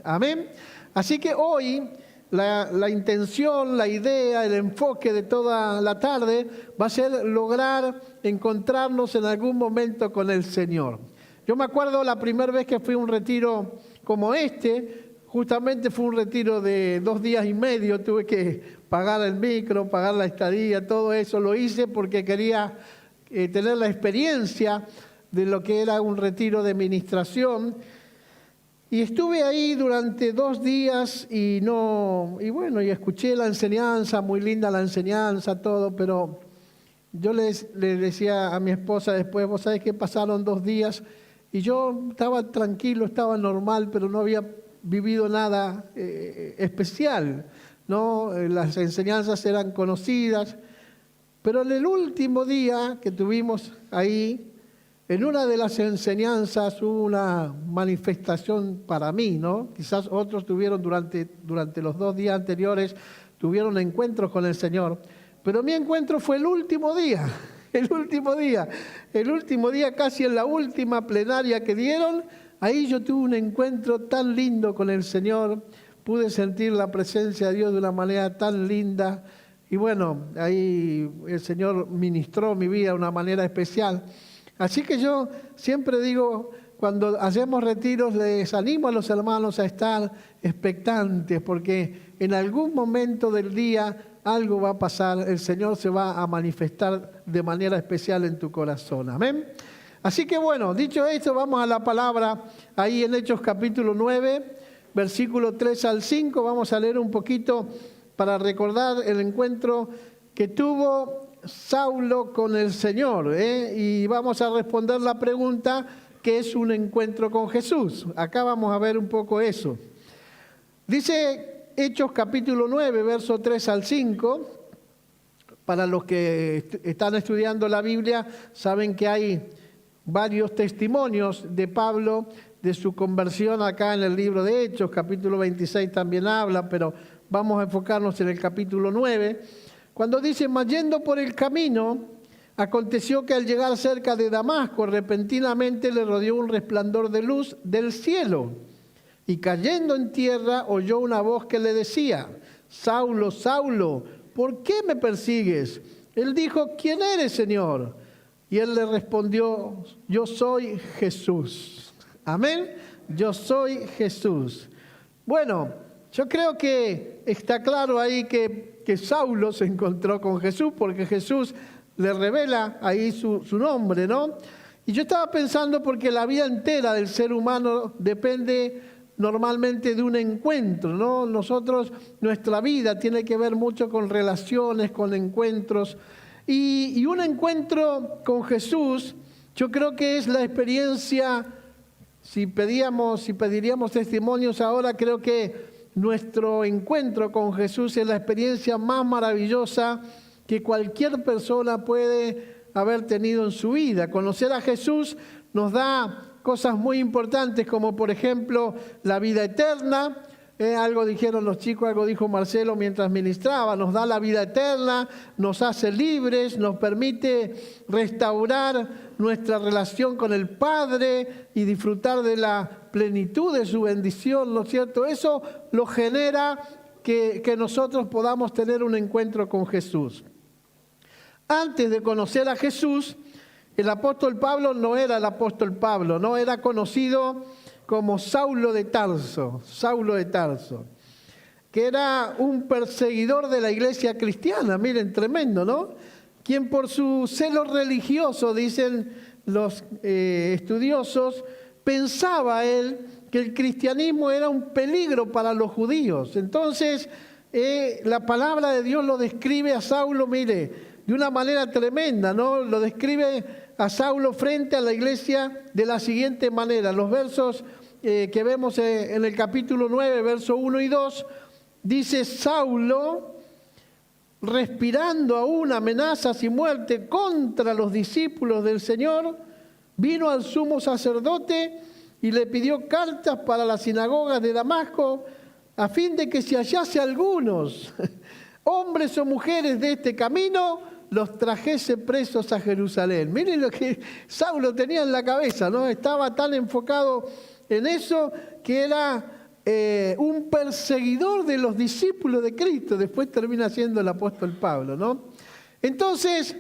Amén. Así que hoy la intención, la idea, el enfoque de toda la tarde va a ser lograr encontrarnos en algún momento con el Señor. Yo me acuerdo la primera vez que fui a un retiro como este, justamente fue un retiro de 2 días y medio, tuve que pagar el micro, pagar la estadía, todo eso lo hice porque quería tener la experiencia de lo que era un retiro de ministración. Y estuve ahí durante 2 días y escuché la enseñanza, muy linda la enseñanza, todo, pero yo le decía a mi esposa después, vos sabés que pasaron 2 días y yo estaba tranquilo, estaba normal, pero no había vivido nada especial, ¿no? Las enseñanzas eran conocidas, pero en el último día que tuvimos ahí, en una de las enseñanzas hubo una manifestación para mí, ¿no? Quizás otros tuvieron durante los 2 días anteriores, tuvieron encuentros con el Señor, pero mi encuentro fue el último día, el último día casi en la última plenaria que dieron, ahí yo tuve un encuentro tan lindo con el Señor, pude sentir la presencia de Dios de una manera tan linda, y bueno, ahí el Señor ministró mi vida de una manera especial. Así que yo siempre digo, cuando hacemos retiros, les animo a los hermanos a estar expectantes, porque en algún momento del día algo va a pasar, el Señor se va a manifestar de manera especial en tu corazón. Amén. Así que bueno, dicho esto, vamos a la palabra ahí en Hechos capítulo 9, versículo 3 al 5. Vamos a leer un poquito para recordar el encuentro que tuvo Saulo con el Señor, y vamos a responder la pregunta, ¿qué es un encuentro con Jesús? Acá vamos a ver un poco eso. Dice Hechos capítulo 9, verso 3 al 5, para los que están estudiando la Biblia, saben que hay varios testimonios de Pablo, de su conversión acá en el libro de Hechos, capítulo 26 también habla, pero vamos a enfocarnos en el capítulo 9, cuando dice, mas yendo por el camino, aconteció que al llegar cerca de Damasco, repentinamente le rodeó un resplandor de luz del cielo, y cayendo en tierra oyó una voz que le decía, Saulo, Saulo, ¿por qué me persigues? Él dijo, ¿quién eres, Señor? Y él le respondió, yo soy Jesús. Amén, yo soy Jesús. Bueno, yo creo que está claro ahí que Saulo se encontró con Jesús, porque Jesús le revela ahí su nombre, ¿no? Y yo estaba pensando porque la vida entera del ser humano depende normalmente de un encuentro, ¿no? Nuestra vida tiene que ver mucho con relaciones, con encuentros. Y un encuentro con Jesús, yo creo que es la experiencia, si pediríamos testimonios ahora, creo que nuestro encuentro con Jesús es la experiencia más maravillosa que cualquier persona puede haber tenido en su vida. Conocer a Jesús nos da cosas muy importantes, como por ejemplo la vida eterna. Algo dijeron los chicos, algo dijo Marcelo mientras ministraba, nos da la vida eterna, nos hace libres, nos permite restaurar nuestra relación con el Padre y disfrutar de la plenitud de su bendición, ¿no es cierto? Eso lo genera que nosotros podamos tener un encuentro con Jesús. Antes de conocer a Jesús, el apóstol Pablo no era el apóstol Pablo, no era conocido como Saulo de Tarso, que era un perseguidor de la iglesia cristiana, miren, tremendo, ¿no? Quien por su celo religioso, dicen los estudiosos, pensaba él que el cristianismo era un peligro para los judíos. Entonces, la palabra de Dios lo describe a Saulo, mire, de una manera tremenda, ¿no? Lo describe a Saulo frente a la iglesia de la siguiente manera. Los versos que vemos en el capítulo 9, versos 1 y 2, dice Saulo, respirando aún amenazas y muerte contra los discípulos del Señor, vino al sumo sacerdote y le pidió cartas para las sinagogas de Damasco, a fin de que si hallase algunos, hombres o mujeres de este camino, los trajese presos a Jerusalén. Miren lo que Saulo tenía en la cabeza, ¿no? Estaba tan enfocado en eso que era un perseguidor de los discípulos de Cristo. Después termina siendo el apóstol Pablo, ¿no? Entonces,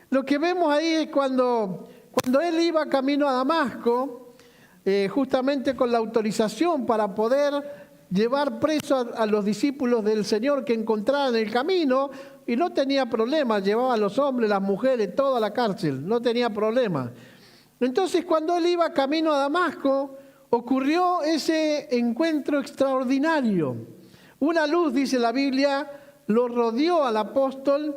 lo que vemos ahí es cuando él iba camino a Damasco, justamente con la autorización para poder llevar preso a los discípulos del Señor que encontraran en el camino, y no tenía problema, llevaba a los hombres, las mujeres, toda la cárcel, no tenía problema. Entonces, cuando él iba camino a Damasco, ocurrió ese encuentro extraordinario. Una luz, dice la Biblia, lo rodeó al apóstol,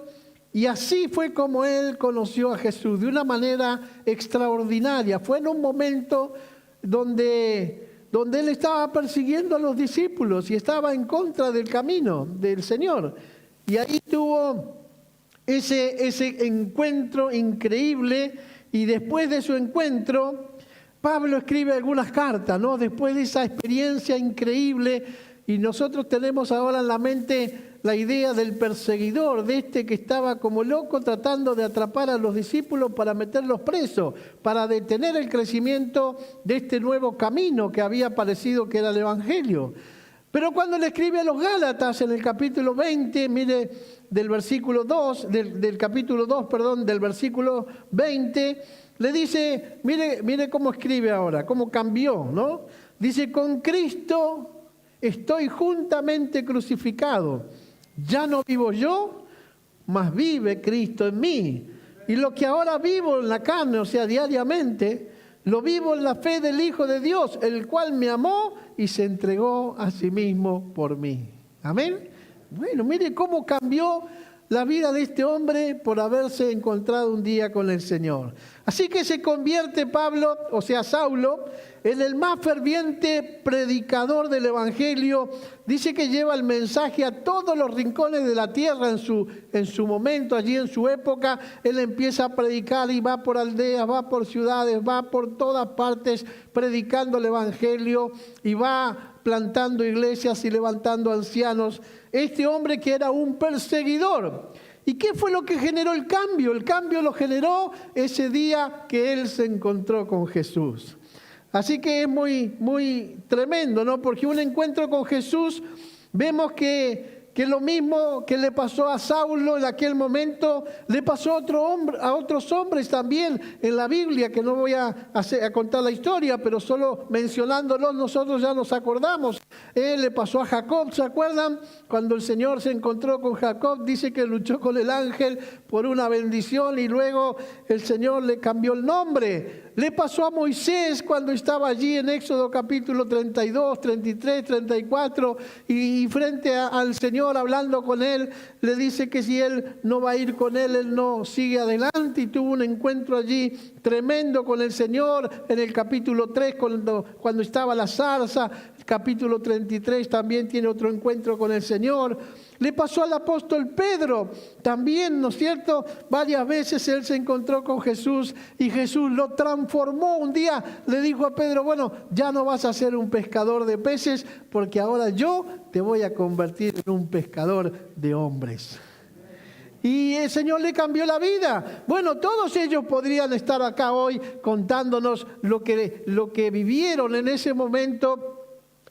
y así fue como él conoció a Jesús, de una manera extraordinaria. Fue en un momento donde él estaba persiguiendo a los discípulos y estaba en contra del camino del Señor. Y ahí tuvo ese encuentro increíble, y después de su encuentro, Pablo escribe algunas cartas, ¿no? Después de esa experiencia increíble, y nosotros tenemos ahora en la mente la idea del perseguidor, de este que estaba como loco tratando de atrapar a los discípulos para meterlos presos, para detener el crecimiento de este nuevo camino que había aparecido, que era el Evangelio. Pero cuando le escribe a los Gálatas en el capítulo 20, mire, del versículo 2, del capítulo 2, perdón, del versículo 20, le dice, mire cómo escribe ahora, cómo cambió, ¿no? Dice, con Cristo estoy juntamente crucificado. Ya no vivo yo, mas vive Cristo en mí. Y lo que ahora vivo en la carne, o sea, diariamente, lo vivo en la fe del Hijo de Dios, el cual me amó y se entregó a sí mismo por mí. Amén. Bueno, mire cómo cambió la vida de este hombre por haberse encontrado un día con el Señor. Así que se convierte Pablo, o sea, Saulo, en el más ferviente predicador del Evangelio. Dice que lleva el mensaje a todos los rincones de la tierra en su momento, allí en su época. Él empieza a predicar y va por aldeas, va por ciudades, va por todas partes predicando el Evangelio, y va plantando iglesias y levantando ancianos. Este hombre que era un perseguidor. ¿Y qué fue lo que generó el cambio? El cambio lo generó ese día que él se encontró con Jesús. Así que es muy, muy tremendo, ¿no? Porque un encuentro con Jesús, vemos que lo mismo que le pasó a Saulo en aquel momento, le pasó a otros hombres también en la Biblia, que no voy a contar la historia, pero solo mencionándolos nosotros ya nos acordamos. Le pasó a Jacob, ¿se acuerdan? Cuando el Señor se encontró con Jacob, dice que luchó con el ángel por una bendición, y luego el Señor le cambió el nombre. Le pasó a Moisés cuando estaba allí en Éxodo capítulo 32, 33, 34, y frente al Señor hablando con él, le dice que si él no va a ir con él no sigue adelante, y tuvo un encuentro allí tremendo con el Señor en el capítulo 3 cuando estaba la zarza. Capítulo 33 también tiene otro encuentro con el Señor. Le pasó al apóstol Pedro también, ¿no es cierto? Varias veces él se encontró con Jesús y Jesús lo transformó. Un día le dijo a Pedro, bueno, ya no vas a ser un pescador de peces, porque ahora yo te voy a convertir en un pescador de hombres. Y el Señor le cambió la vida. Bueno, todos ellos podrían estar acá hoy contándonos lo que vivieron en ese momento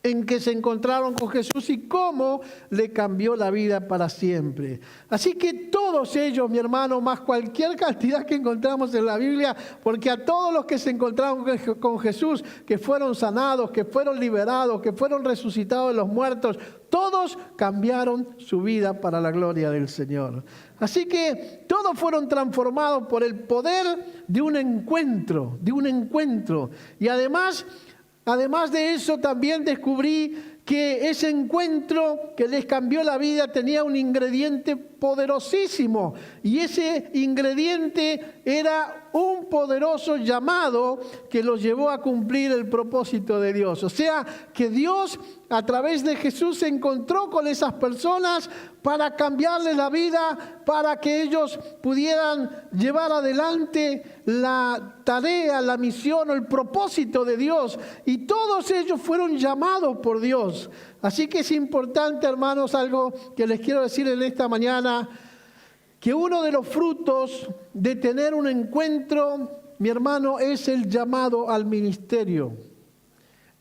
en que se encontraron con Jesús y cómo le cambió la vida para siempre. Así que todos ellos, mi hermano, más cualquier cantidad que encontramos en la Biblia, porque a todos los que se encontraron con Jesús, que fueron sanados, que fueron liberados, que fueron resucitados de los muertos, todos cambiaron su vida para la gloria del Señor. Así que todos fueron transformados por el poder de un encuentro. Y además de eso, también descubrí que ese encuentro que les cambió la vida tenía un ingrediente poderosísimo, y ese ingrediente era un poderoso llamado que los llevó a cumplir el propósito de Dios. O sea, que Dios a través de Jesús se encontró con esas personas para cambiarles la vida, para que ellos pudieran llevar adelante la tarea, la misión o el propósito de Dios. Y todos ellos fueron llamados por Dios. Así que es importante, hermanos, algo que les quiero decir en esta mañana, que uno de los frutos de tener un encuentro, mi hermano, es el llamado al ministerio.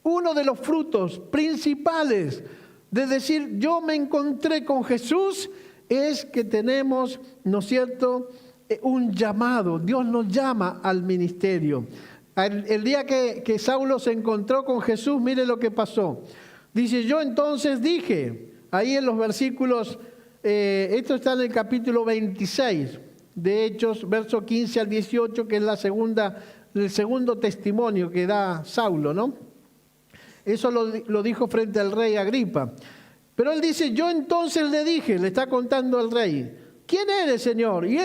Uno de los frutos principales de decir yo me encontré con Jesús es que tenemos, ¿no es cierto?, un llamado. Dios nos llama al ministerio. El día que Saulo se encontró con Jesús, mire lo que pasó. Dice, yo entonces dije, ahí en los versículos, esto está en el capítulo 26 de Hechos, verso 15 al 18, que es el segundo testimonio que da Saulo, ¿no? Eso lo dijo frente al rey Agripa. Pero él dice, yo entonces le dije, le está contando al rey, ¿quién eres, Señor? Y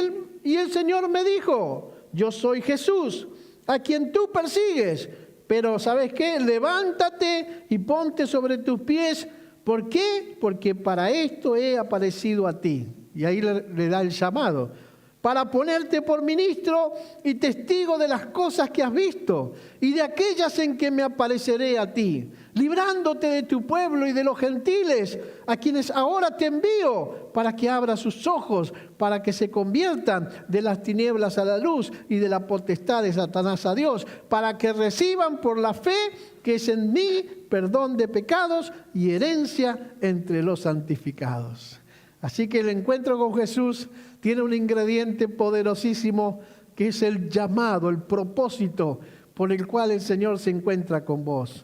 el Señor me dijo, yo soy Jesús, a quien tú persigues. Pero ¿sabes qué? Levántate y ponte sobre tus pies. ¿Por qué? Porque para esto he aparecido a ti. Y ahí le da el llamado. Para ponerte por ministro y testigo de las cosas que has visto y de aquellas en que me apareceré a ti, librándote de tu pueblo y de los gentiles, a quienes ahora te envío, para que abras sus ojos, para que se conviertan de las tinieblas a la luz y de la potestad de Satanás a Dios, para que reciban por la fe que es en mí perdón de pecados y herencia entre los santificados. Así que el encuentro con Jesús tiene un ingrediente poderosísimo que es el llamado, el propósito por el cual el Señor se encuentra con vos.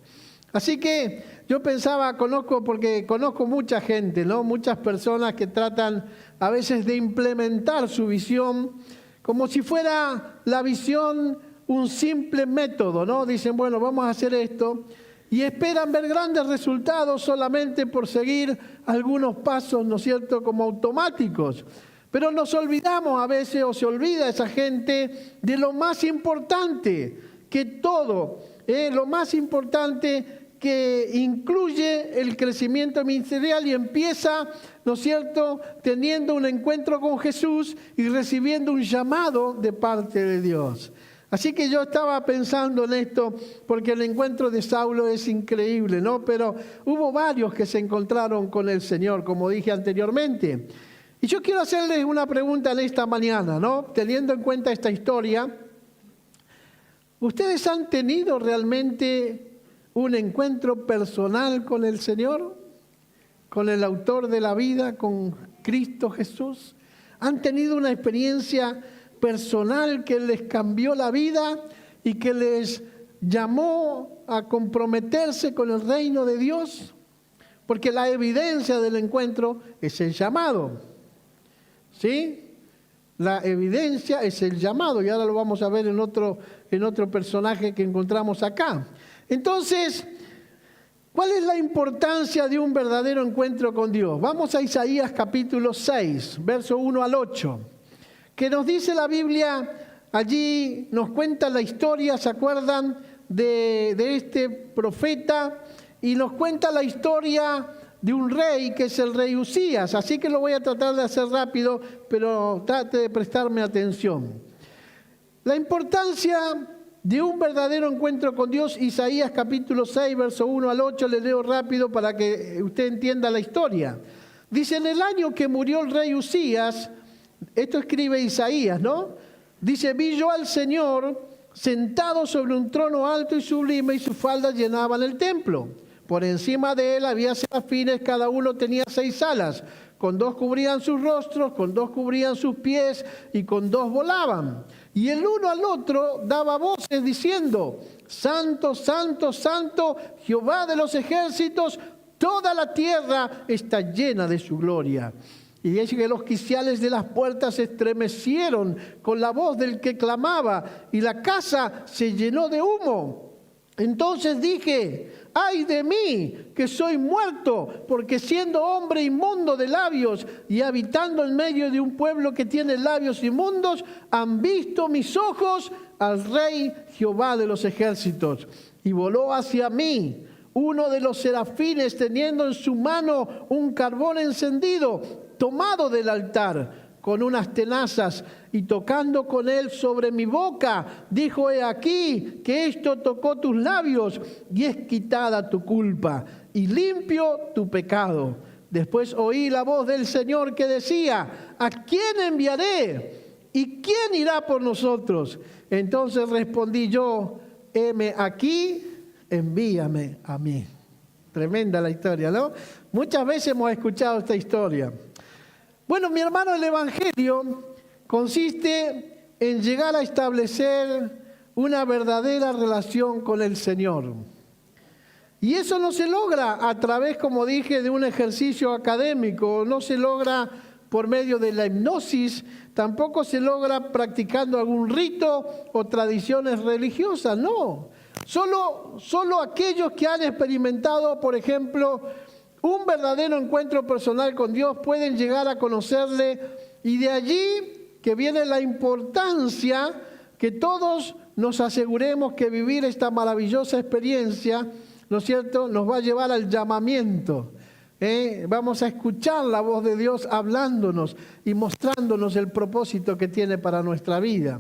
Así que yo pensaba, porque conozco mucha gente, ¿no? Muchas personas que tratan a veces de implementar su visión como si fuera la visión un simple método, ¿no? Dicen, bueno, vamos a hacer esto y esperan ver grandes resultados solamente por seguir algunos pasos, ¿no es cierto?, como automáticos. Pero nos olvidamos a veces, o se olvida esa gente, de lo más importante que todo, lo más importante que incluye el crecimiento ministerial y empieza, ¿no es cierto?, teniendo un encuentro con Jesús y recibiendo un llamado de parte de Dios. Así que yo estaba pensando en esto porque el encuentro de Saulo es increíble, ¿no? Pero hubo varios que se encontraron con el Señor, como dije anteriormente. Y yo quiero hacerles una pregunta en esta mañana, ¿no? Teniendo en cuenta esta historia, ¿ustedes han tenido realmente un encuentro personal con el Señor? ¿Con el autor de la vida, con Cristo Jesús? ¿Han tenido una experiencia personal que les cambió la vida y que les llamó a comprometerse con el reino de Dios? Porque la evidencia del encuentro es el llamado. ¿Sí? La evidencia es el llamado, y ahora lo vamos a ver en otro personaje que encontramos acá. Entonces, ¿cuál es la importancia de un verdadero encuentro con Dios? Vamos a Isaías capítulo 6, verso 1 al 8, que nos dice la Biblia, allí nos cuenta la historia, ¿se acuerdan de este profeta? Y nos cuenta la historia de un rey que es el rey Usías. Así que lo voy a tratar de hacer rápido, pero trate de prestarme atención. La importancia de un verdadero encuentro con Dios, Isaías capítulo 6, verso 1 al 8, le leo rápido para que usted entienda la historia. Dice, en el año que murió el rey Usías, esto escribe Isaías, ¿no? Dice, vi yo al Señor sentado sobre un trono alto y sublime y sus faldas llenaban el templo. Por encima de él había serafines, cada uno tenía 6 alas. Con 2 cubrían sus rostros, con 2 cubrían sus pies y con 2 volaban. Y el uno al otro daba voces diciendo, Santo, Santo, Santo, Jehová de los ejércitos, toda la tierra está llena de su gloria. Y es que los quiciales de las puertas se estremecieron con la voz del que clamaba y la casa se llenó de humo. Entonces dije, ¡ay de mí, que soy muerto! Porque siendo hombre inmundo de labios y habitando en medio de un pueblo que tiene labios inmundos, han visto mis ojos al Rey Jehová de los ejércitos. Y voló hacia mí uno de los serafines teniendo en su mano un carbón encendido, tomado del altar, con unas tenazas, y tocando con él sobre mi boca, dijo, he aquí que esto tocó tus labios, y es quitada tu culpa, y limpio tu pecado. Después oí la voz del Señor que decía, ¿a quién enviaré? ¿Y quién irá por nosotros? Entonces respondí yo, heme aquí, envíame a mí. Tremenda la historia, ¿no? Muchas veces hemos escuchado esta historia. Bueno, mi hermano, el Evangelio consiste en llegar a establecer una verdadera relación con el Señor. Y eso no se logra a través, como dije, de un ejercicio académico, no se logra por medio de la hipnosis, tampoco se logra practicando algún rito o tradiciones religiosas, no. Solo aquellos que han experimentado, por ejemplo, un verdadero encuentro personal con Dios pueden llegar a conocerle, y de allí que viene la importancia que todos nos aseguremos que vivir esta maravillosa experiencia, ¿no es cierto?, nos va a llevar al llamamiento. Vamos a escuchar la voz de Dios hablándonos y mostrándonos el propósito que tiene para nuestra vida.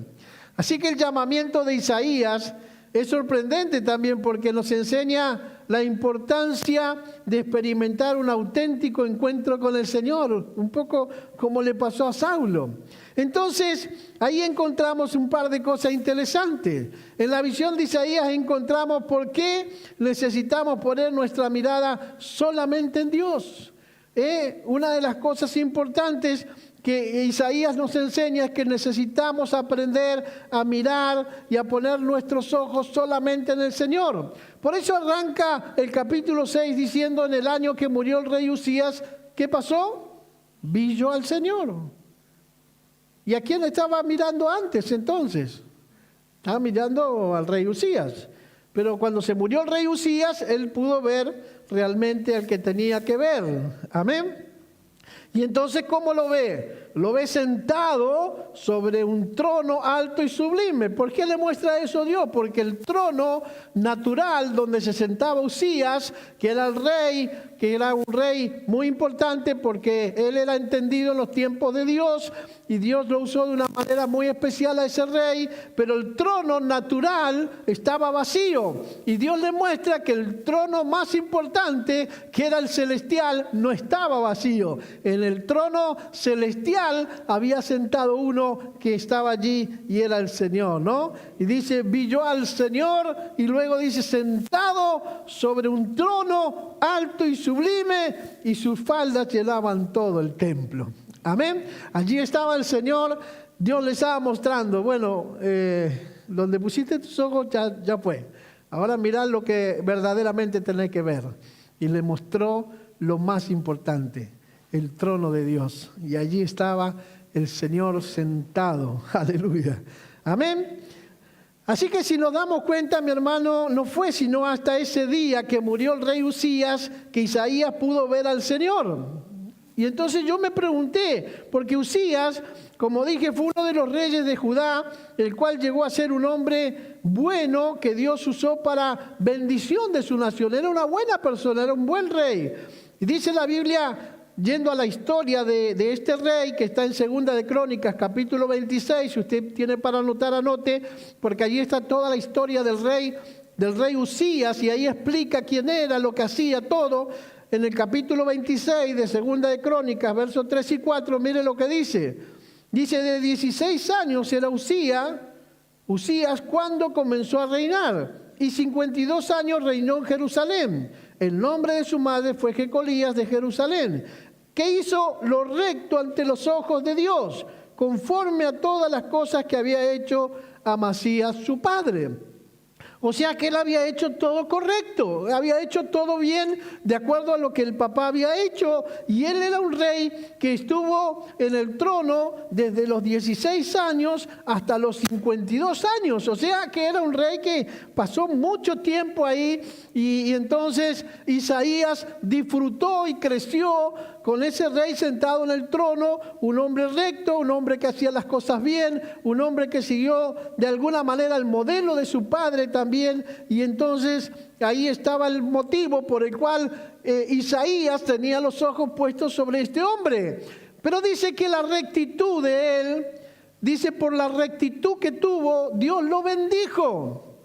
Así que el llamamiento de Isaías es sorprendente también porque nos enseña la importancia de experimentar un auténtico encuentro con el Señor, un poco como le pasó a Saulo. Entonces, ahí encontramos un par de cosas interesantes. En la visión de Isaías encontramos por qué necesitamos poner nuestra mirada solamente en Dios. Una de las cosas importantes que Isaías nos enseña es que necesitamos aprender a mirar y a poner nuestros ojos solamente en el Señor. Por eso arranca el capítulo 6 diciendo: en el año que murió el rey Usías, ¿qué pasó? Vi yo al Señor. ¿Y a quién estaba mirando antes entonces? Estaba mirando al rey Usías. Pero cuando se murió el rey Usías, él pudo ver realmente al que tenía que ver. Amén. Y entonces, ¿cómo lo ve? Lo ve sentado sobre un trono alto y sublime. ¿Por qué le muestra eso Dios? Porque el trono natural donde se sentaba Usías, que era el rey, que era un rey muy importante porque él era entendido en los tiempos de Dios y Dios lo usó de una manera muy especial a ese rey, pero el trono natural estaba vacío y Dios le muestra que el trono más importante, que era el celestial, no estaba vacío. En el trono celestial había sentado uno que estaba allí y era el Señor, ¿no? Y dice: vi yo al Señor, y luego dice: sentado sobre un trono alto y sublime, y sus faldas llenaban todo el templo. Amén. Allí estaba el Señor. Dios le estaba mostrando: bueno, donde pusiste tus ojos ya fue. Ahora mirad lo que verdaderamente tenés que ver. Y le mostró lo más importante: el trono de Dios. Y allí estaba el Señor sentado. Aleluya. Amén. Así que si nos damos cuenta, mi hermano, no fue sino hasta ese día que murió el rey Usías que Isaías pudo ver al Señor. Y entonces yo me pregunté, porque Usías, como dije, fue uno de los reyes de Judá, el cual llegó a ser un hombre bueno que Dios usó para bendición de su nación. Era una buena persona, era un buen rey. Y dice la Biblia, yendo a la historia de este rey, que está en Segunda de Crónicas, capítulo 26, si usted tiene para anotar, anote, porque allí está toda la historia del rey Usías, y ahí explica quién era, lo que hacía, todo. En el capítulo 26 de Segunda de Crónicas, versos 3 y 4, mire lo que dice. Dice: de 16 años era Usías cuando comenzó a reinar, y 52 años reinó en Jerusalén. El nombre de su madre fue Jecolías de Jerusalén, que hizo lo recto ante los ojos de Dios, conforme a todas las cosas que había hecho Amasías su padre. O sea que él había hecho todo correcto, había hecho todo bien de acuerdo a lo que el papá había hecho, y él era un rey que estuvo en el trono desde los 16 años hasta los 52 años, o sea que era un rey que pasó mucho tiempo ahí, y entonces Isaías disfrutó y creció con ese rey sentado en el trono, un hombre recto, un hombre que hacía las cosas bien, un hombre que siguió de alguna manera el modelo de su padre también, y entonces ahí estaba el motivo por el cual Isaías tenía los ojos puestos sobre este hombre. Pero dice que la rectitud de él, dice por la rectitud que tuvo, Dios lo bendijo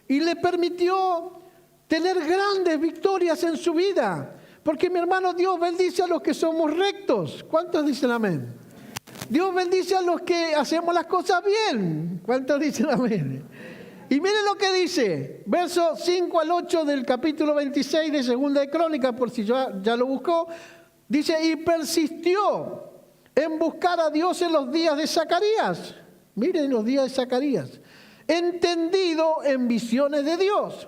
y le permitió tener grandes victorias en su vida. Porque, mi hermano, Dios bendice a los que somos rectos. ¿Cuántos dicen amén? Dios bendice a los que hacemos las cosas bien. ¿Cuántos dicen amén? Y miren lo que dice, versos 5 al 8 del capítulo 26 de Segunda de Crónicas, por si ya lo buscó. Dice, y persistió en buscar a Dios en los días de Zacarías. Miren los días de Zacarías. Entendido en visiones de Dios.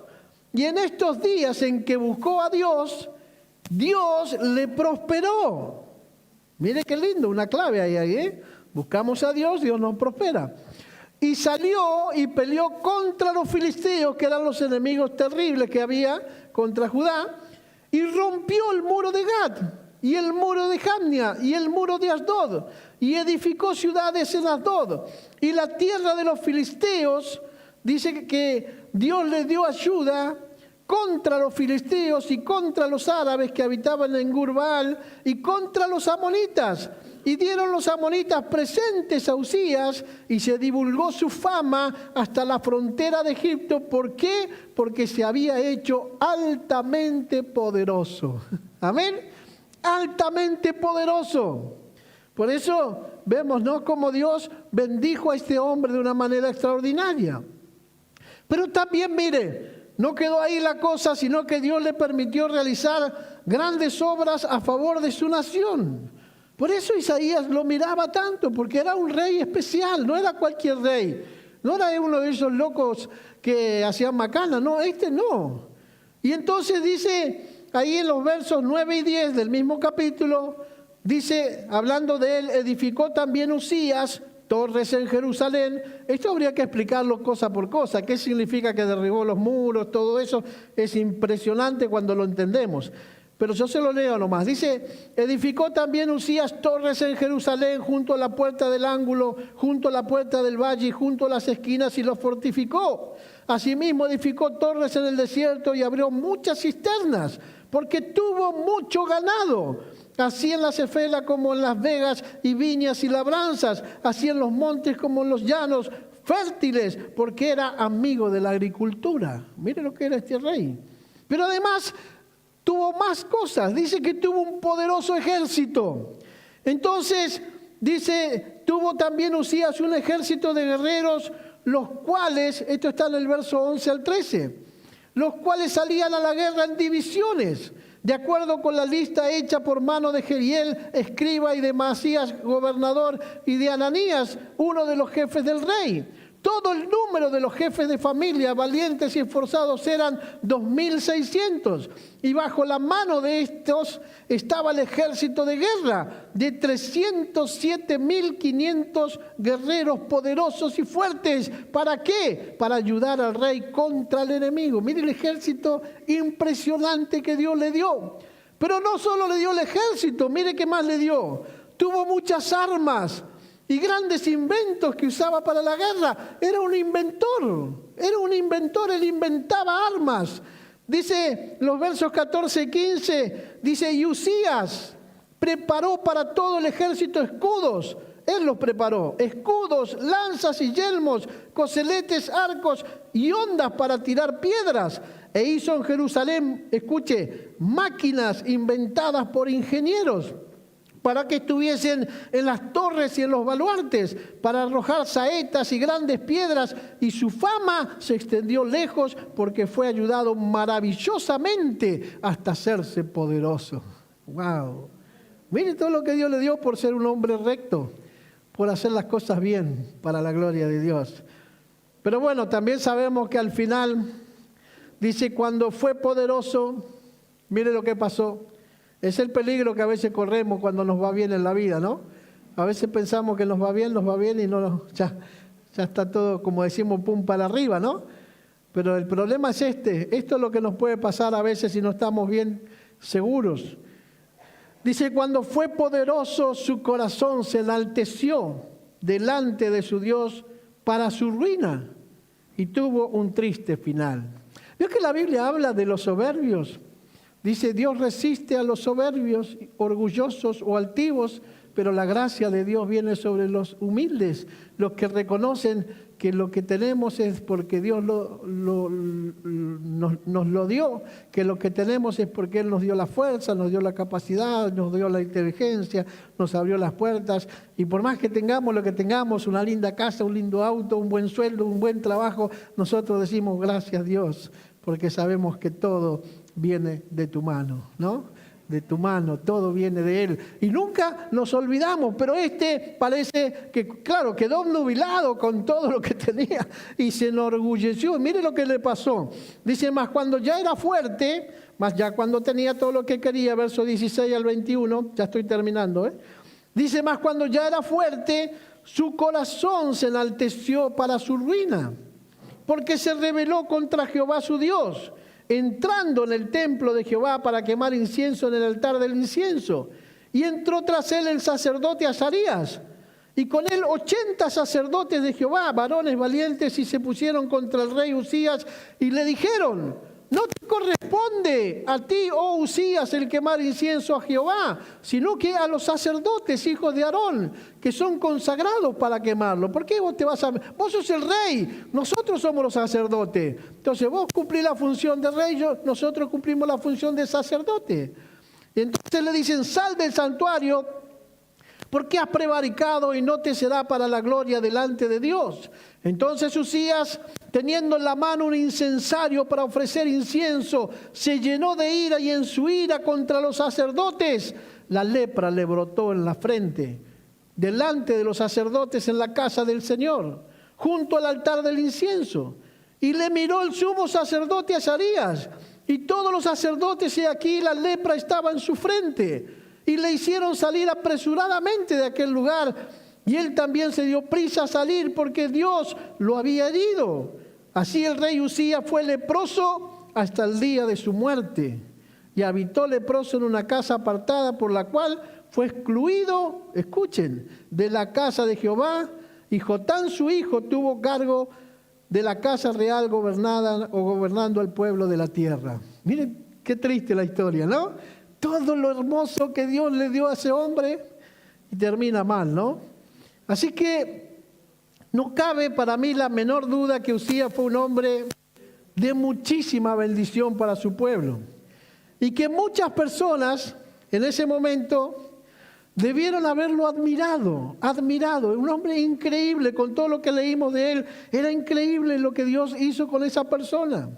Y en estos días en que buscó a Dios, Dios le prosperó. Mire qué lindo, una clave ahí, ¿eh? Buscamos a Dios, Dios nos prospera. Y salió y peleó contra los filisteos, que eran los enemigos terribles que había contra Judá, y rompió el muro de Gat, y el muro de Jamnia, y el muro de Asdod, y edificó ciudades en Asdod. Y la tierra de los filisteos, dice que Dios les dio ayuda contra los filisteos y contra los árabes que habitaban en Gurbaal y contra los amonitas. Y dieron los amonitas presentes a Usías y se divulgó su fama hasta la frontera de Egipto. ¿Por qué? Porque se había hecho altamente poderoso. Amén. Altamente poderoso. Por eso vemos, ¿no?, cómo Dios bendijo a este hombre de una manera extraordinaria. Pero también, mire, no quedó ahí la cosa, sino que Dios le permitió realizar grandes obras a favor de su nación. Por eso Isaías lo miraba tanto, porque era un rey especial, no era cualquier rey. No era uno de esos locos que hacían macana, no, este no. Y entonces dice, ahí en los versos 9 y 10 del mismo capítulo, dice, hablando de él, edificó también Usías torres en Jerusalén. Esto habría que explicarlo cosa por cosa. ¿Qué significa que derribó los muros? Todo eso es impresionante cuando lo entendemos. Pero yo se lo leo nomás. Dice, edificó también Usías torres en Jerusalén, junto a la puerta del ángulo, junto a la puerta del valle y junto a las esquinas, y los fortificó. Asimismo edificó torres en el desierto y abrió muchas cisternas, porque tuvo mucho ganado. Así en la Cefela como en las vegas y viñas y labranzas, así en los montes como en los llanos, fértiles, porque era amigo de la agricultura. Mire lo que era este rey. Pero además tuvo más cosas. Dice que tuvo un poderoso ejército. Entonces, dice, tuvo también Usías un ejército de guerreros, los cuales, esto está en el verso 11 al 13, los cuales salían a la guerra en divisiones, de acuerdo con la lista hecha por mano de Jeriel, escriba, y de Masías, gobernador, y de Ananías, uno de los jefes del rey. Todo el número de los jefes de familia, valientes y esforzados, eran 2.600. Y bajo la mano de estos estaba el ejército de guerra de 307.500 guerreros poderosos y fuertes. ¿Para qué? Para ayudar al rey contra el enemigo. Mire el ejército impresionante que Dios le dio. Pero no solo le dio el ejército, mire qué más le dio. Tuvo muchas armas y grandes inventos que usaba para la guerra. Era un inventor, él inventaba armas. Dice los versos 14 y 15, dice, y Usías preparó para todo el ejército escudos. Él los preparó, escudos, lanzas y yelmos, coseletes, arcos y hondas para tirar piedras. E hizo en Jerusalén, escuche, máquinas inventadas por ingenieros, para que estuviesen en las torres y en los baluartes, para arrojar saetas y grandes piedras, y su fama se extendió lejos, porque fue ayudado maravillosamente hasta hacerse poderoso. ¡Wow! Mire todo lo que Dios le dio por ser un hombre recto, por hacer las cosas bien para la gloria de Dios. Pero bueno, también sabemos que al final, dice, cuando fue poderoso, mire lo que pasó. Es el peligro que a veces corremos cuando nos va bien en la vida, ¿no? A veces pensamos que nos va bien y no, ya está todo, como decimos, pum para arriba, ¿no? Pero el problema es esto es lo que nos puede pasar a veces si no estamos bien seguros. Dice, cuando fue poderoso, su corazón se enalteció delante de su Dios para su ruina y tuvo un triste final. ¿Vio que la Biblia habla de los soberbios? Dice, Dios resiste a los soberbios, orgullosos o altivos, pero la gracia de Dios viene sobre los humildes, los que reconocen que lo que tenemos es porque Dios nos lo dio, que lo que tenemos es porque Él nos dio la fuerza, nos dio la capacidad, nos dio la inteligencia, nos abrió las puertas. Y por más que tengamos lo que tengamos, una linda casa, un lindo auto, un buen sueldo, un buen trabajo, nosotros decimos gracias Dios, porque sabemos que todo viene de tu mano, ¿no? De tu mano, todo viene de Él. Y nunca nos olvidamos, pero parece que, claro, quedó nubilado con todo lo que tenía y se enorgulleció. Mire lo que le pasó. Dice, más cuando ya era fuerte, más ya cuando tenía todo lo que quería, verso 16 al 21, ya estoy terminando, Dice, más cuando ya era fuerte, su corazón se enalteció para su ruina, porque se rebeló contra Jehová su Dios, entrando en el templo de Jehová para quemar incienso en el altar del incienso. Y entró tras él el sacerdote Azarías, y con él 80 sacerdotes de Jehová, varones valientes, y se pusieron contra el rey Usías, y le dijeron, no te corresponde a ti, oh Usías, el quemar incienso a Jehová, sino que a los sacerdotes, hijos de Aarón, que son consagrados para quemarlo. ¿Por qué vos te vas a...? Vos sos el rey, nosotros somos los sacerdotes. Entonces vos cumplís la función de rey, nosotros cumplimos la función de sacerdote. Y entonces le dicen, sal del santuario, porque has prevaricado y no te será para la gloria delante de Dios. Entonces Usías, teniendo en la mano un incensario para ofrecer incienso, se llenó de ira, y en su ira contra los sacerdotes, la lepra le brotó en la frente, delante de los sacerdotes en la casa del Señor, junto al altar del incienso. Y le miró el sumo sacerdote Azarías, y todos los sacerdotes, y aquí la lepra estaba en su frente. Y le hicieron salir apresuradamente de aquel lugar, y él también se dio prisa a salir porque Dios lo había herido. Así el rey Usías fue leproso hasta el día de su muerte, y habitó leproso en una casa apartada, por la cual fue excluido, escuchen, de la casa de Jehová, y Jotán su hijo tuvo cargo de la casa real gobernando al pueblo de la tierra. Miren qué triste la historia, ¿no? Todo lo hermoso que Dios le dio a ese hombre y termina mal, ¿no? Así que no cabe para mí la menor duda que Usías fue un hombre de muchísima bendición para su pueblo, y que muchas personas en ese momento debieron haberlo admirado, un hombre increíble. Con todo lo que leímos de él, era increíble lo que Dios hizo con esa persona.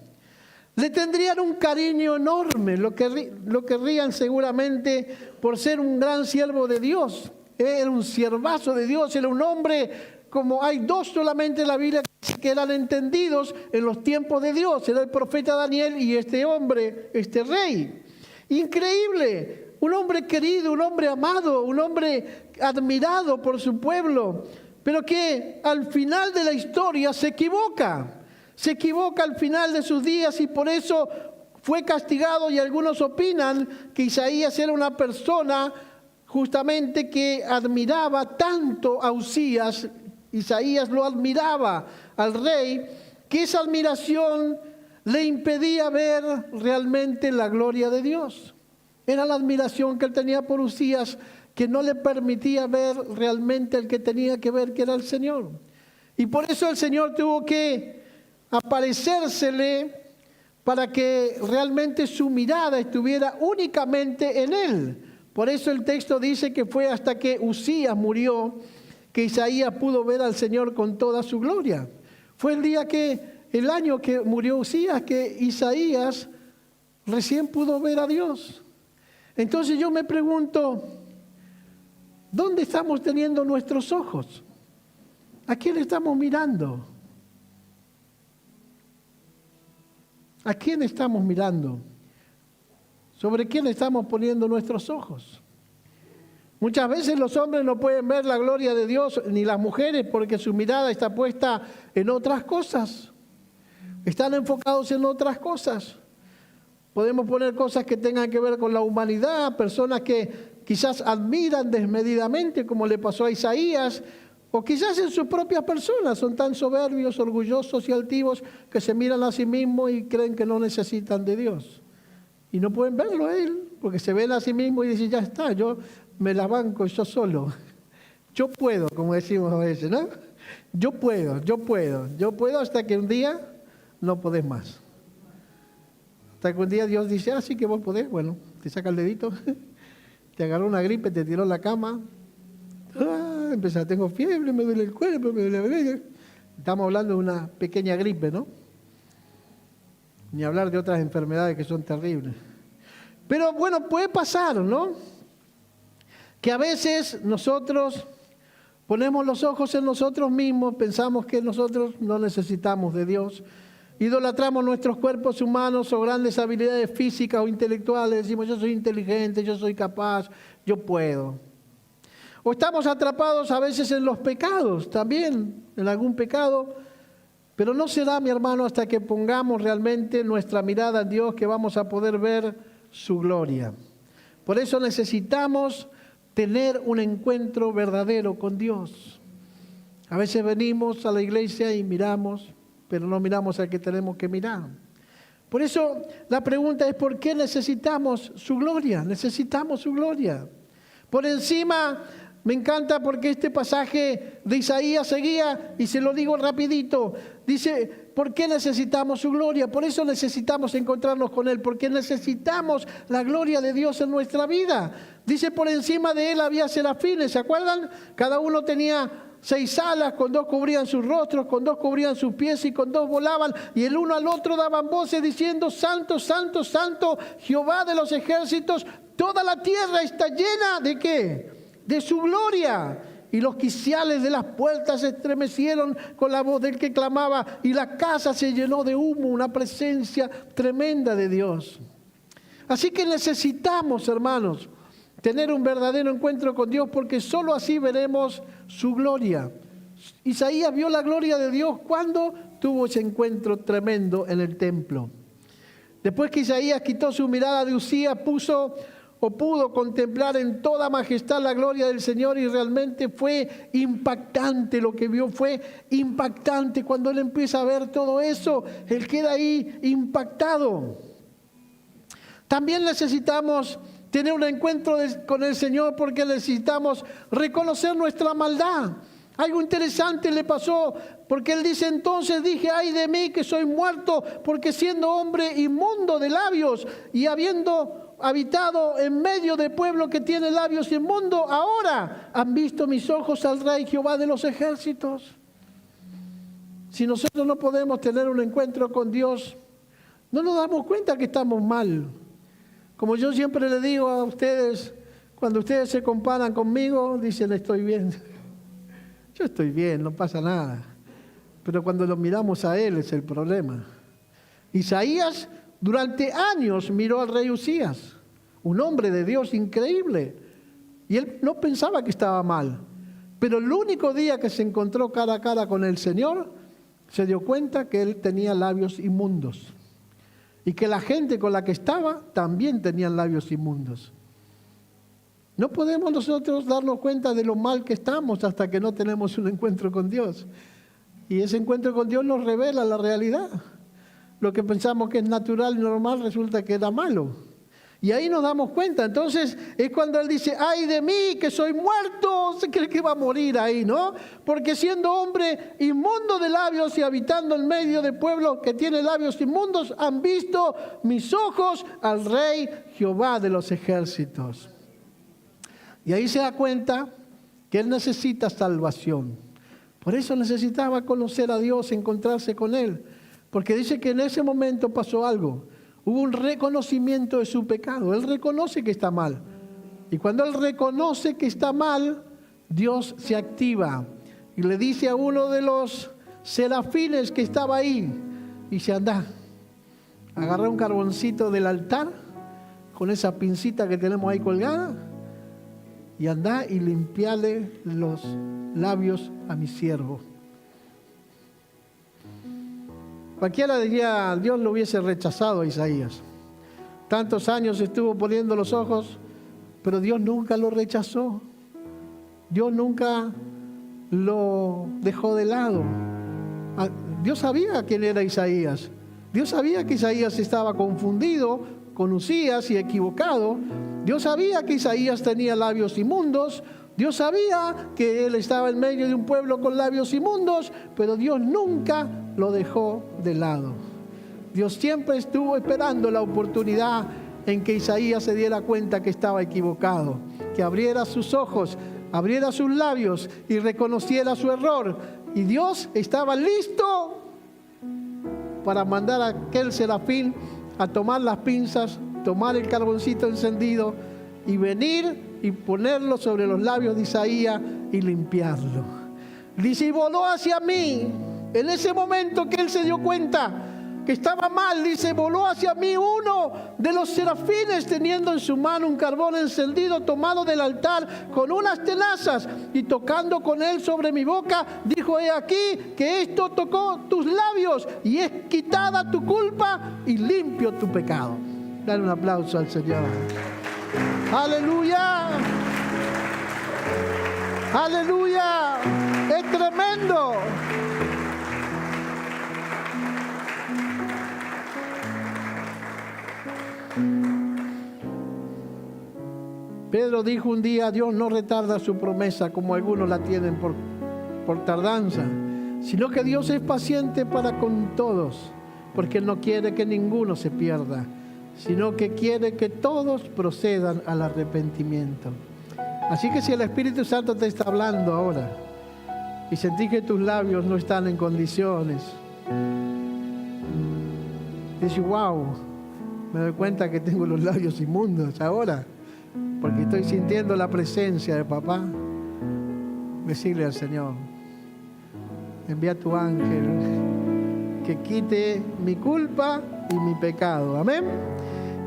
Le tendrían un cariño enorme, lo querrían seguramente por ser un gran siervo de Dios. Era un siervazo de Dios, era un hombre, como hay dos solamente en la Biblia que eran entendidos en los tiempos de Dios. Era el profeta Daniel y este hombre, este rey. Increíble, un hombre querido, un hombre amado, un hombre admirado por su pueblo, pero que al final de la historia se equivoca al final de sus días, y por eso fue castigado. Y algunos opinan que Isaías era una persona justamente que admiraba tanto a Usías, Isaías lo admiraba al rey, que esa admiración le impedía ver realmente la gloria de Dios. Era la admiración que él tenía por Usías que no le permitía ver realmente el que tenía que ver, que era el Señor. Y por eso el Señor tuvo que aparecérsele para que realmente su mirada estuviera únicamente en él. Por eso el texto dice que fue hasta que Usías murió que Isaías pudo ver al Señor con toda su gloria. Fue el año que murió Usías, que Isaías recién pudo ver a Dios. Entonces yo me pregunto, ¿dónde estamos teniendo nuestros ojos? ¿A quién estamos mirando? ¿A quién estamos mirando? ¿Sobre quién estamos poniendo nuestros ojos? Muchas veces los hombres no pueden ver la gloria de Dios, ni las mujeres, porque su mirada está puesta en otras cosas. Están enfocados en otras cosas. Podemos poner cosas que tengan que ver con la humanidad, personas que quizás admiran desmedidamente, como le pasó a Isaías, o quizás en sus propias personas son tan soberbios, orgullosos y altivos que se miran a sí mismos y creen que no necesitan de Dios. Y no pueden verlo a Él, porque se ven a sí mismos y dicen, ya está, yo me la banco yo solo. Yo puedo, como decimos a veces, ¿no? Yo puedo hasta que un día no podés más. Hasta que un día Dios dice, sí que vos podés, bueno, te saca el dedito, te agarró una gripe, te tiró en la cama, empezás, tengo fiebre, me duele el cuerpo, me duele la oreja. Estamos hablando de una pequeña gripe, ¿no? Ni hablar de otras enfermedades que son terribles. Pero bueno, puede pasar, ¿no? Que a veces nosotros ponemos los ojos en nosotros mismos, pensamos que nosotros no necesitamos de Dios, idolatramos nuestros cuerpos humanos o grandes habilidades físicas o intelectuales, decimos yo soy inteligente, yo soy capaz, yo puedo. O estamos atrapados a veces en los pecados, también en algún pecado, pero no será, mi hermano, hasta que pongamos realmente nuestra mirada en Dios que vamos a poder ver su gloria. Por eso necesitamos tener un encuentro verdadero con Dios. A veces venimos a la iglesia y miramos, pero no miramos al que tenemos que mirar. Por eso la pregunta es, ¿por qué necesitamos su gloria? Necesitamos su gloria. Por encima, me encanta porque este pasaje de Isaías seguía, y se lo digo rapidito, dice, ¿por qué necesitamos su gloria? Por eso necesitamos encontrarnos con Él, porque necesitamos la gloria de Dios en nuestra vida. Dice, por encima de Él había serafines, ¿se acuerdan? Cada uno tenía 6 alas, con 2 cubrían sus rostros, con 2 cubrían sus pies y con 2 volaban, y el uno al otro daban voces diciendo, Santo, Santo, Santo, Jehová de los ejércitos, toda la tierra está llena ¿de qué? De su gloria. Y los quiciales de las puertas se estremecieron con la voz del que clamaba, y la casa se llenó de humo, una presencia tremenda de Dios. Así que necesitamos, hermanos, tener un verdadero encuentro con Dios, porque solo así veremos su gloria. Isaías vio la gloria de Dios cuando tuvo ese encuentro tremendo en el templo. Después que Isaías quitó su mirada de Usías, pudo contemplar en toda majestad la gloria del Señor, y realmente fue impactante lo que vio, fue impactante. Cuando él empieza a ver todo eso, él queda ahí impactado. También necesitamos tener un encuentro con el Señor porque necesitamos reconocer nuestra maldad. Algo interesante le pasó, porque él dice, entonces dije, ay de mí que soy muerto, porque siendo hombre inmundo de labios y habiendo habitado en medio de pueblo que tiene labios inmundos, ahora han visto mis ojos al Rey Jehová de los ejércitos. Si nosotros no podemos tener un encuentro con Dios, no nos damos cuenta que estamos mal. Como yo siempre le digo a ustedes, cuando ustedes se comparan conmigo, dicen estoy bien. Yo estoy bien, no pasa nada. Pero cuando lo miramos a él es el problema. Isaías durante años miró al rey Usías, un hombre de Dios increíble, y él no pensaba que estaba mal. Pero el único día que se encontró cara a cara con el Señor, se dio cuenta que él tenía labios inmundos. Y que la gente con la que estaba también tenían labios inmundos. No podemos nosotros darnos cuenta de lo mal que estamos hasta que no tenemos un encuentro con Dios. Y ese encuentro con Dios nos revela la realidad. Lo que pensamos que es natural y normal resulta que era malo. Y ahí nos damos cuenta. Entonces es cuando él dice, ay de mí que soy muerto, se cree que va a morir ahí, ¿no? Porque siendo hombre inmundo de labios y habitando en medio de pueblo que tiene labios inmundos, han visto mis ojos al Rey Jehová de los ejércitos. Y ahí se da cuenta que él necesita salvación. Por eso necesitaba conocer a Dios, encontrarse con Él. Porque dice que en ese momento pasó algo. Hubo un reconocimiento de su pecado. Él reconoce que está mal. Y cuando él reconoce que está mal, Dios se activa. Y le dice a uno de los serafines que estaba ahí, dice, anda, agarra un carboncito del altar, con esa pincita que tenemos ahí colgada, y anda y limpiale los labios a mi siervo. Cualquiera diría, Dios lo hubiese rechazado a Isaías. Tantos años estuvo poniendo los ojos, pero Dios nunca lo rechazó. Dios nunca lo dejó de lado. Dios sabía quién era Isaías. Dios sabía que Isaías estaba confundido con Usías y equivocado. Dios sabía que Isaías tenía labios inmundos. Dios sabía que él estaba en medio de un pueblo con labios inmundos, pero Dios nunca lo dejó de lado. Dios siempre estuvo esperando la oportunidad en que Isaías se diera cuenta que estaba equivocado, que abriera sus ojos, abriera sus labios y reconociera su error. Y Dios estaba listo para mandar a aquel serafín a tomar las pinzas, tomar el carboncito encendido y venir y ponerlo sobre los labios de Isaías y limpiarlo. Dice, y voló hacia mí. En ese momento que él se dio cuenta que estaba mal, dice, voló hacia mí uno de los serafines teniendo en su mano un carbón encendido tomado del altar con unas tenazas, y tocando con él sobre mi boca, dijo, he aquí que esto tocó tus labios y es quitada tu culpa y limpio tu pecado. Dale un aplauso al Señor. ¡Aleluya! ¡Aleluya! ¡Es tremendo! Pedro dijo un día, Dios no retarda su promesa como algunos la tienen por tardanza, sino que Dios es paciente para con todos, porque no quiere que ninguno se pierda, sino que quiere que todos procedan al arrepentimiento. Así que si el Espíritu Santo te está hablando ahora y sentís que tus labios no están en condiciones, dices, wow, me doy cuenta que tengo los labios inmundos ahora, porque estoy sintiendo la presencia de papá. Decirle al Señor, envía a tu ángel que quite mi culpa y mi pecado. Amén.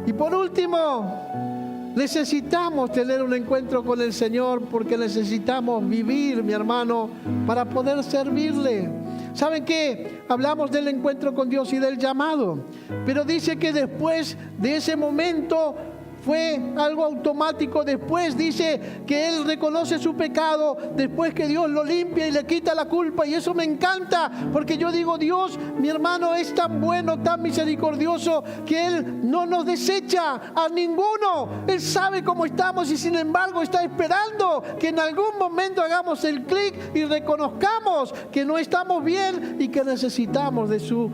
Y por último, necesitamos tener un encuentro con el Señor, porque necesitamos vivir, mi hermano, para poder servirle. ¿Saben qué? Hablamos del encuentro con Dios y del llamado, pero dice que después de ese momento fue algo automático. Después dice que él reconoce su pecado, después que Dios lo limpia y le quita la culpa. Y eso me encanta, porque yo digo, Dios, mi hermano, es tan bueno, tan misericordioso, que Él no nos desecha a ninguno. Él sabe cómo estamos y sin embargo está esperando que en algún momento hagamos el clic y reconozcamos que no estamos bien y que necesitamos de su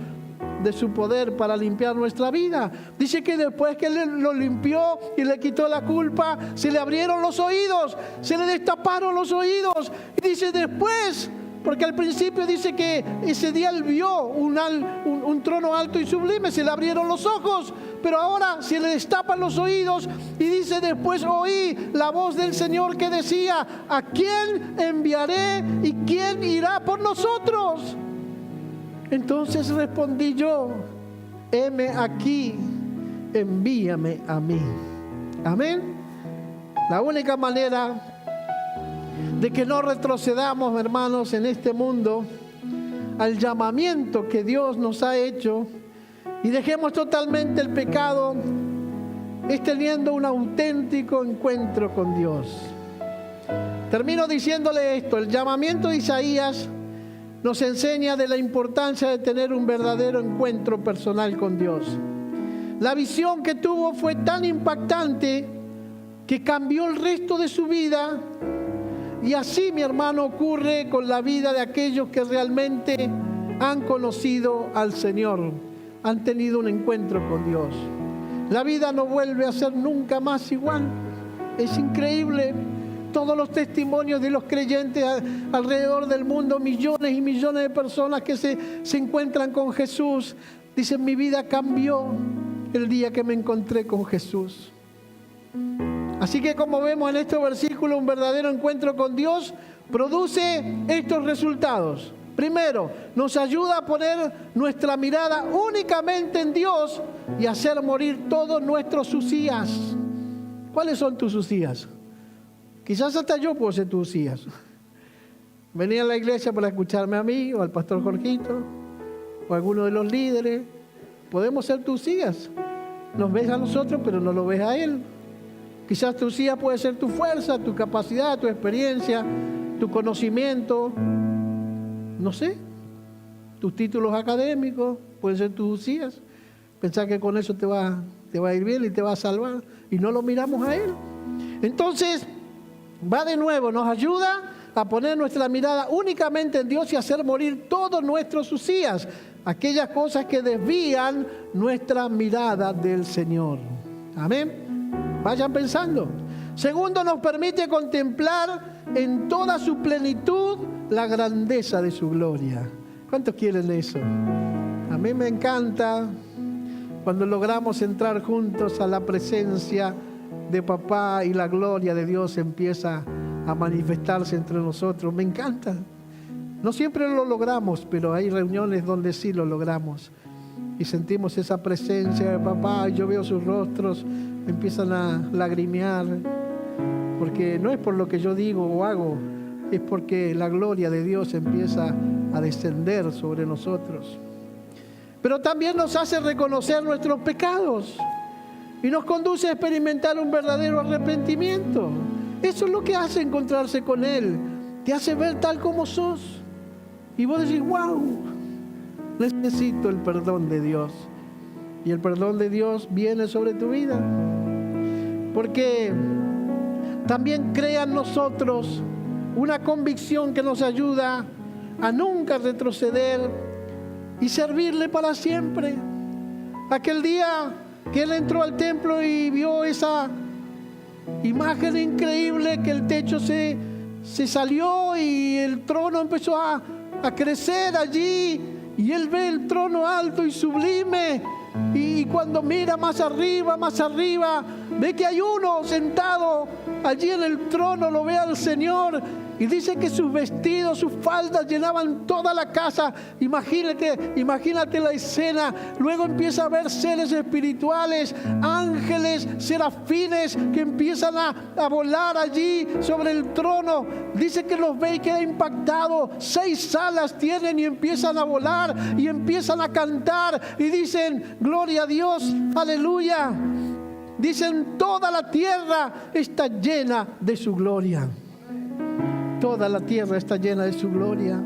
poder para limpiar nuestra vida. Dice que después que Él lo limpió y le quitó la culpa, se le abrieron los oídos, se le destaparon los oídos. Y dice después, porque al principio dice que ese día Él vio un trono alto y sublime, se le abrieron los ojos, pero ahora se le destapan los oídos. Y dice después, oí la voz del Señor que decía, ¿a quién enviaré y quién irá por nosotros? Entonces respondí yo, heme aquí, envíame a mí. Amén. La única manera de que no retrocedamos, hermanos, en este mundo al llamamiento que Dios nos ha hecho y dejemos totalmente el pecado es teniendo un auténtico encuentro con Dios. Termino diciéndole esto: el llamamiento de Isaías nos enseña de la importancia de tener un verdadero encuentro personal con Dios. La visión que tuvo fue tan impactante que cambió el resto de su vida. Y así, mi hermano, ocurre con la vida de aquellos que realmente han conocido al Señor, han tenido un encuentro con Dios. La vida no vuelve a ser nunca más igual. Es increíble. Todos los testimonios de los creyentes alrededor del mundo, millones y millones de personas que se encuentran con Jesús, dicen, mi vida cambió el día que me encontré con Jesús. Así que, como vemos en este versículo, un verdadero encuentro con Dios produce estos resultados. Primero, nos ayuda a poner nuestra mirada únicamente en Dios y hacer morir todos nuestros usías. ¿Cuáles son tus usías? Quizás hasta yo puedo ser tus usías. Venía a la iglesia para escucharme a mí, o al pastor Jorgito, o a alguno de los líderes. Podemos ser tus usías. Nos ves a nosotros, pero no lo ves a Él. Quizás tu usía puede ser tu fuerza, tu capacidad, tu experiencia, tu conocimiento, no sé, tus títulos académicos, pueden ser tus usías. Pensar que con eso te va a ir bien y te va a salvar, y no lo miramos a Él. Entonces, Va de nuevo, nos ayuda a poner nuestra mirada únicamente en Dios y hacer morir todos nuestros usías, aquellas cosas que desvían nuestra mirada del Señor. Amén. Vayan pensando. Segundo, nos permite contemplar en toda su plenitud la grandeza de su gloria. ¿Cuántos quieren eso? A mí me encanta cuando logramos entrar juntos a la presencia de papá y la gloria de Dios empieza a manifestarse entre nosotros. Me encanta. No siempre lo logramos, pero hay reuniones donde sí lo logramos. Y sentimos esa presencia de papá, y yo veo sus rostros, empiezan a lagrimear. Porque no es por lo que yo digo o hago, es porque la gloria de Dios empieza a descender sobre nosotros. Pero también nos hace reconocer nuestros pecados y nos conduce a experimentar un verdadero arrepentimiento. Eso es lo que hace encontrarse con Él. Te hace ver tal como sos. Y vos decís, wow, necesito el perdón de Dios. Y el perdón de Dios viene sobre tu vida. Porque también crea en nosotros una convicción que nos ayuda a nunca retroceder y servirle para siempre. Aquel día que Él entró al templo y vio esa imagen increíble, que el techo se salió y el trono empezó a crecer allí, y Él ve el trono alto y sublime, y cuando mira más arriba, ve que hay uno sentado allí en el trono, lo ve al Señor, y dice que sus vestidos, sus faldas llenaban toda la casa. Imagínate la escena. Luego empieza a ver seres espirituales, ángeles, serafines, que empiezan a volar allí sobre el trono. Dice que los ve y queda impactado. 6 alas tienen y empiezan a volar y empiezan a cantar y dicen, gloria a Dios, aleluya. Dicen, toda la tierra está llena de su gloria. Toda la tierra está llena de su gloria.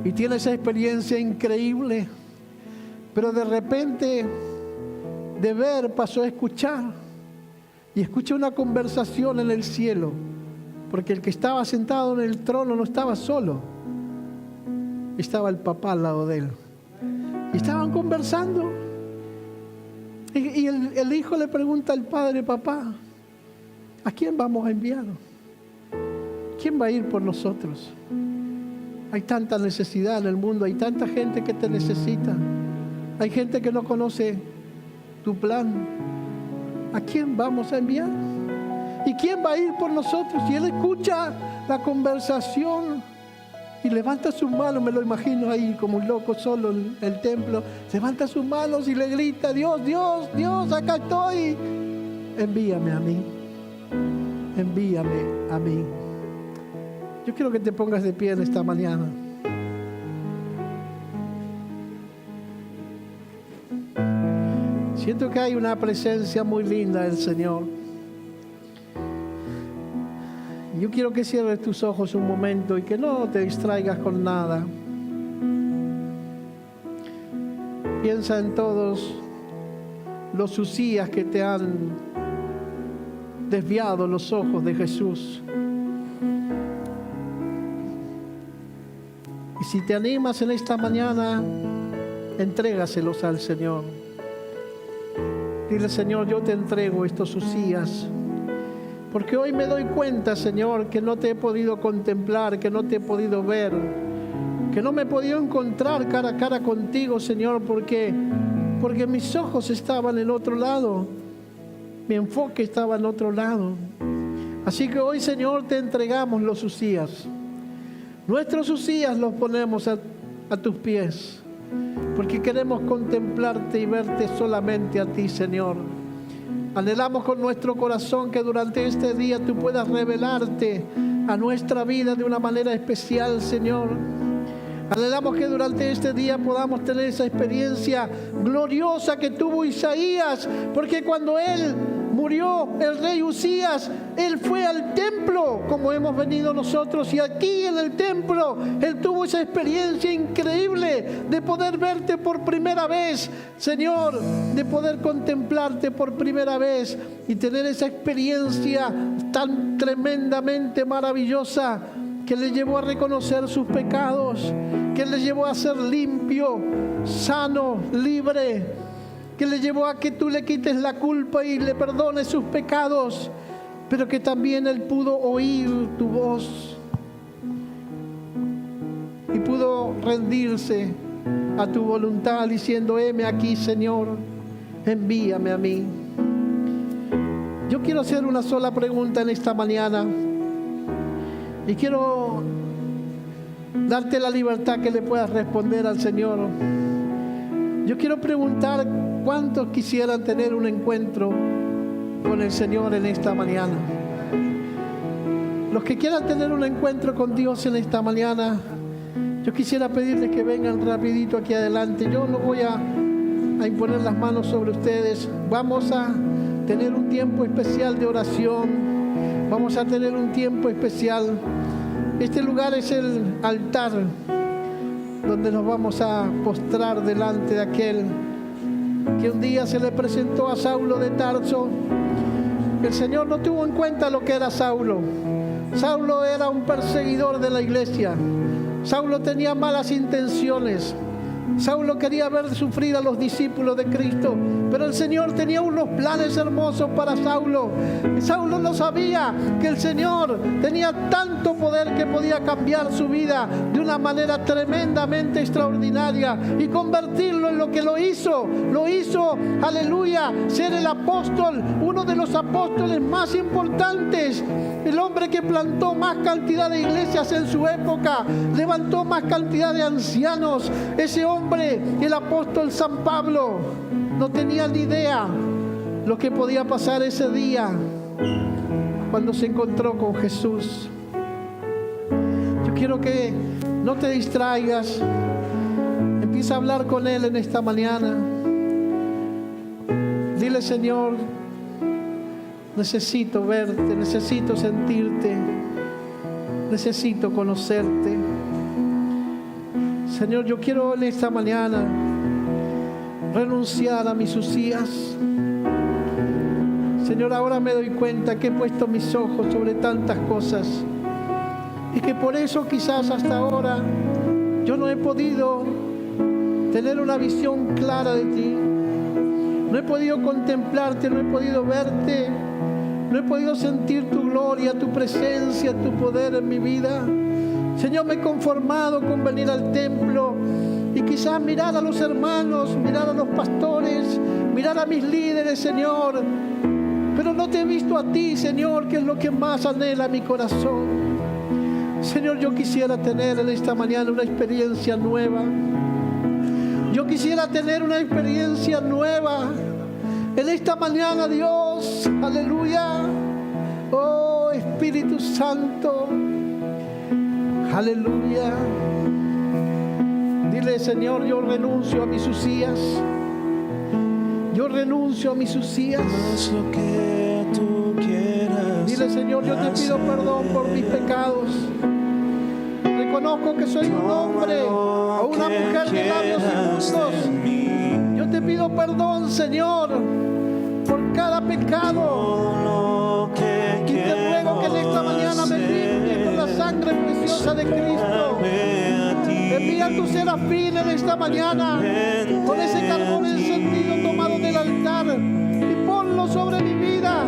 Y tiene esa experiencia increíble. Pero de repente, de ver pasó a escuchar. Y escucha una conversación en el cielo. Porque el que estaba sentado en el trono no estaba solo. Estaba el papá al lado de él. Y estaban conversando. Y el hijo le pregunta al padre, papá, ¿a quién vamos a enviar? ¿Quién va a ir por nosotros? Hay tanta necesidad en el mundo, hay tanta gente que te necesita. Hay gente que no conoce tu plan. ¿A quién vamos a enviar? ¿Y quién va a ir por nosotros? Y él escucha la conversación y levanta sus manos, me lo imagino ahí como un loco solo en el templo. Levanta sus manos y le grita, Dios, Dios, Dios, acá estoy. Envíame a mí. Envíame a mí. Yo quiero que te pongas de pie en esta mañana. Siento que hay una presencia muy linda del Señor. Yo quiero que cierres tus ojos un momento y que no te distraigas con nada. Piensa en todos los usías que te han desviado los ojos de Jesús. Y si te animas en esta mañana, entrégaselos al Señor. Dile, Señor, yo te entrego estos usías. Porque hoy me doy cuenta, Señor, que no te he podido contemplar, que no te he podido ver, que no me he podido encontrar cara a cara contigo, Señor, porque mis ojos estaban en otro lado, mi enfoque estaba en otro lado. Así que hoy, Señor, te entregamos los usías. Nuestros usías los ponemos a tus pies, porque queremos contemplarte y verte solamente a ti, Señor. Anhelamos con nuestro corazón que durante este día tú puedas revelarte a nuestra vida de una manera especial, Señor. Anhelamos que durante este día podamos tener esa experiencia gloriosa que tuvo Isaías, porque cuando él murió el rey Usías, él fue al templo, como hemos venido nosotros, y aquí en el templo, él tuvo esa experiencia increíble de poder verte por primera vez, Señor, de poder contemplarte por primera vez y tener esa experiencia tan tremendamente maravillosa que le llevó a reconocer sus pecados, que le llevó a ser limpio, sano, libre, que le llevó a que tú le quites la culpa y le perdones sus pecados, pero que también él pudo oír tu voz y pudo rendirse a tu voluntad diciendo: heme aquí, Señor, envíame a mí. Yo quiero hacer una sola pregunta en esta mañana y quiero darte la libertad que le puedas responder al Señor. Yo quiero preguntar: ¿cuántos quisieran tener un encuentro con el Señor en esta mañana? Los que quieran tener un encuentro con Dios en esta mañana, yo quisiera pedirles que vengan rapidito aquí adelante. Yo no voy a imponer las manos sobre ustedes. Vamos a tener un tiempo especial de oración. Vamos a tener un tiempo especial. Este lugar es el altar donde nos vamos a postrar delante de aquel que un día se le presentó a Saulo de Tarso. El Señor no tuvo en cuenta lo que era Saulo. Saulo era un perseguidor de la iglesia. Saulo tenía malas intenciones. Saulo quería ver sufrir a los discípulos de Cristo, pero el Señor tenía unos planes hermosos para Saulo. Saulo no sabía que el Señor tenía tanto poder que podía cambiar su vida de una manera tremendamente extraordinaria y convertirlo en lo que lo hizo, aleluya, ser el apóstol, uno de los apóstoles más importantes, el hombre que plantó más cantidad de iglesias en su época, levantó más cantidad de ancianos. Ese hombre, el apóstol San Pablo, no tenía ni idea lo que podía pasar ese día cuando se encontró con Jesús. Yo quiero que no te distraigas. Empieza a hablar con Él en esta mañana. Dile: Señor, necesito verte, necesito sentirte, necesito conocerte. Señor, yo quiero en esta mañana renunciar a mis usías. Señor, ahora me doy cuenta que he puesto mis ojos sobre tantas cosas y que por eso quizás hasta ahora yo no he podido tener una visión clara de ti. No he podido contemplarte, no he podido verte, no he podido sentir tu gloria, tu presencia, tu poder en mi vida. Señor, me he conformado con venir al templo y quizás mirar a los hermanos, mirar a los pastores, mirar a mis líderes, Señor, pero no te he visto a ti, Señor, que es lo que más anhela mi corazón. Señor, yo quisiera tener en esta mañana una experiencia nueva. Yo quisiera tener una experiencia nueva en esta mañana, Dios, aleluya. Oh, Espíritu Santo, aleluya. Dile: Señor, yo renuncio a mis usías. Yo renuncio a mis usías. Haz lo que tú quieras. Dile: Señor, yo te pido perdón por mis pecados. Reconozco que soy un hombre o una mujer de labios inmundos. Yo te pido perdón, Señor, por cada pecado. Y te ruego que en esta mañana me limpies con la sangre preciosa de Cristo. Envía a tu serafín en esta mañana con ese carbón encendido tomado del altar y ponlo sobre mi vida.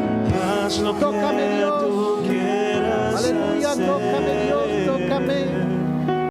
Tócame, Dios. Aleluya, tócame, Dios, tócame.